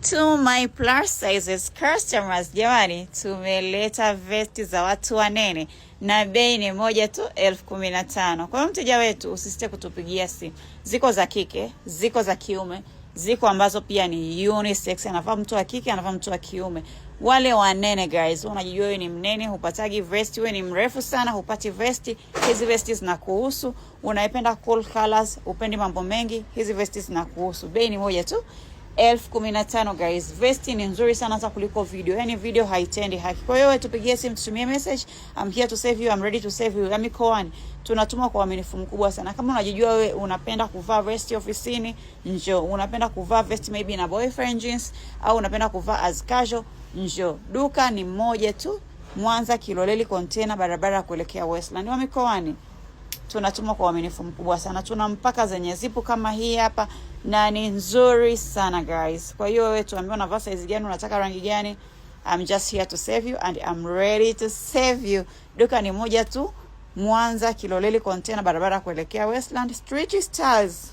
To my plus sizes customers, jamani, tumeleta vesti za watu wanene na bei ni moja tu 15,000. Kwa hiyo mteja wetu usisite kutupigia simu. Ziko za kike, ziko za kiume, ziko ambazo pia ni unisex, anavaa mtu wa kike, anavaa mtu wa kiume. Wale wanene guys, unajijua wewe ni mnene, hupatagi vesti, wewe ni mrefu sana, hupati vesti. Hizi vesti zinakuhusu. Unaipenda cool colors, upendi mambo mengi, hizi vesti zinakuhusu. Bei ni moja tu 15,000 guys. Vesti ni nzuri sana hata kuliko video. Yaani video haitendi haki. Kwa hiyo tupigie simu, tutumie message. I'm here to save you. I'm ready to save you. Yami Koani. Tunatuma kwa uaminifu mkubwa sana. Kama unajijua wewe unapenda kuvaa vesti ofisini, njoo. Unapenda kuvaa vesti maybe na boyfriend jeans au unapenda kuvaa as casual, njoo. Duka ni moja tu, Mwanza Kiloleli container, barabara kuelekea Westland. Yami Koani. Tunatuma kwa uaminifu mkubwa sana. Tuna mpaka zenye zipu kama hii hapa na ni nzuri sana guys. Kwa hiyo wewe tuambie unavaa size gani, unataka rangi gani. I'm just here to save you and I'm ready to save you. Duka ni moja tu, Mwanza Kiloleli container, barabara kuelekea Westland. Street Styles.